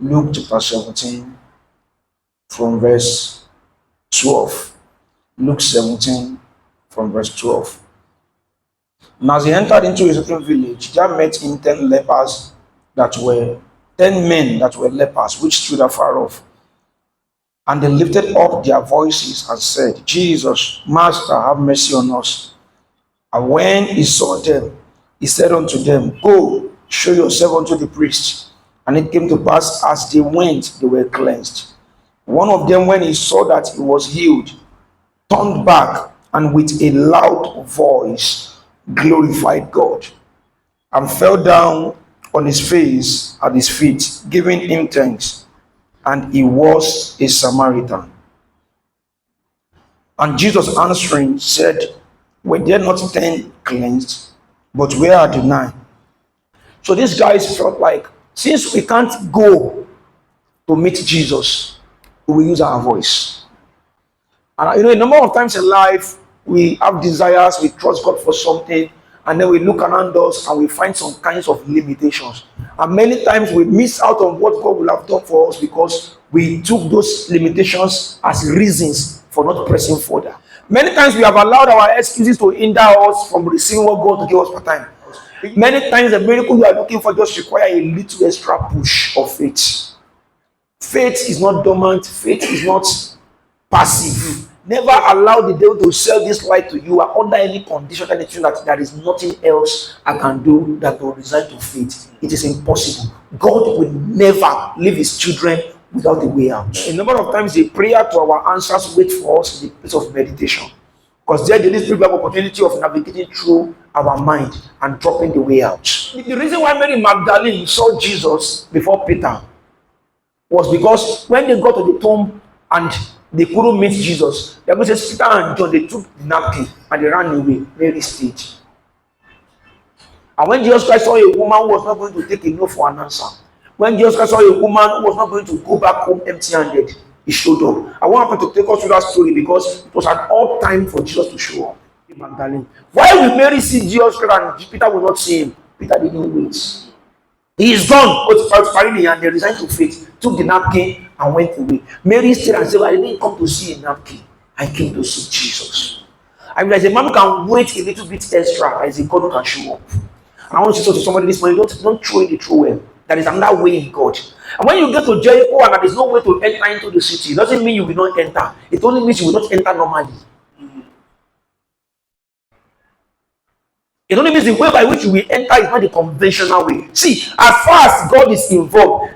Luke chapter 17 from verse 12. Luke 17 from verse 12. And as he entered into a certain village, there met him 10 men that were lepers, which stood afar off. And they lifted up their voices and said, Jesus, Master, have mercy on us. And when he saw them, he said unto them, Go, show yourself unto the priest. And it came to pass, as they went, they were cleansed. One of them, when he saw that he was healed, turned back, and with a loud voice glorified God, and fell down on his face at his feet, giving him thanks. And he was a Samaritan. And Jesus answering said, Were there not 10 cleansed? But where are the 9? So these guys felt like, since we can't go to meet Jesus, we will use our voice. And a number of times in life, we have desires, we trust God for something, and then we look around us and we find some kinds of limitations. And many times we miss out on what God will have done for us because we took those limitations as reasons for not pressing further. Many times we have allowed our excuses to hinder us from receiving what God will give us per time. Many times the miracle you are looking for just require a little extra push of faith. Faith is not dormant. Faith is not passive. Never allow the devil to sell this light to you under any condition, anything that there is nothing else I can do that will result to faith. It is impossible. God will never leave his children without a way out. A number of times the prayer to our answers wait for us in the place of meditation. Because there is this opportunity of navigating through our mind and dropping the way out. The reason why Mary Magdalene saw Jesus before Peter was because when they got to the tomb and they couldn't meet Jesus, the Bible says Peter and John, they took the napkin and they ran away. Mary stayed. And when Jesus Christ saw a woman who was not going to take a no for an answer, when Jesus Christ saw a woman who was not going to go back home empty-handed, he showed up. I want to take us through that story because it was an odd time for Jesus to show up. Magdalene. Why will Mary see Jesus Christ and Peter will not see him? Peter didn't wait. He is gone. And they resigned to faith, took the napkin and went away. Mary stayed and said, I didn't come to see a napkin. I came to see Jesus. I mean, as a man can wait a little bit extra, as a God who can show up. And I want to say to somebody this morning, don't throw in the trowel. There is another way in God. And when you get to Jericho and there is no way to enter into the city, it doesn't mean you will not enter. It only means you will not enter normally. It only means the way by which you will enter is not the conventional way. See, as far as God is involved,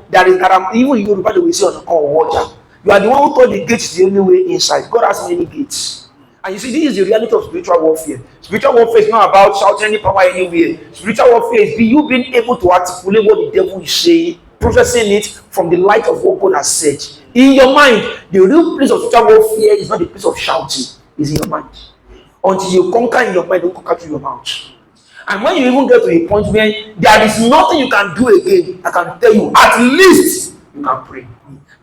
even in Yoruba they will say on water. You are the one who told the gate is the only way inside. God has many gates. And you see, this is the reality of spiritual warfare. Spiritual warfare is not about shouting any power anywhere. Spiritual warfare is you being able to articulate what the devil is saying, processing it from the light of what God has said. In your mind, the real place of spiritual warfare is not the place of shouting, it's in your mind. Until you conquer in your mind, don't conquer through your mouth. And when you even get to a point where there is nothing you can do again, I can tell you, at least you can pray.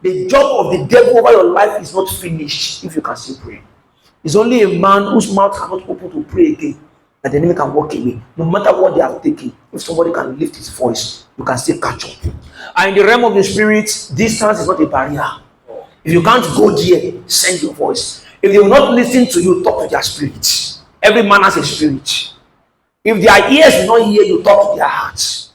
The job of the devil over your life is not finished if you can still pray. It's only a man whose mouth cannot open to pray again that the enemy can walk away. No matter what they have taken, if somebody can lift his voice, you can still catch up. And in the realm of the spirit, distance is not a barrier. If you can't go there, send your voice. If they will not listen to you, talk to their spirit. Every man has a spirit. If their ears do not hear you, talk to their hearts.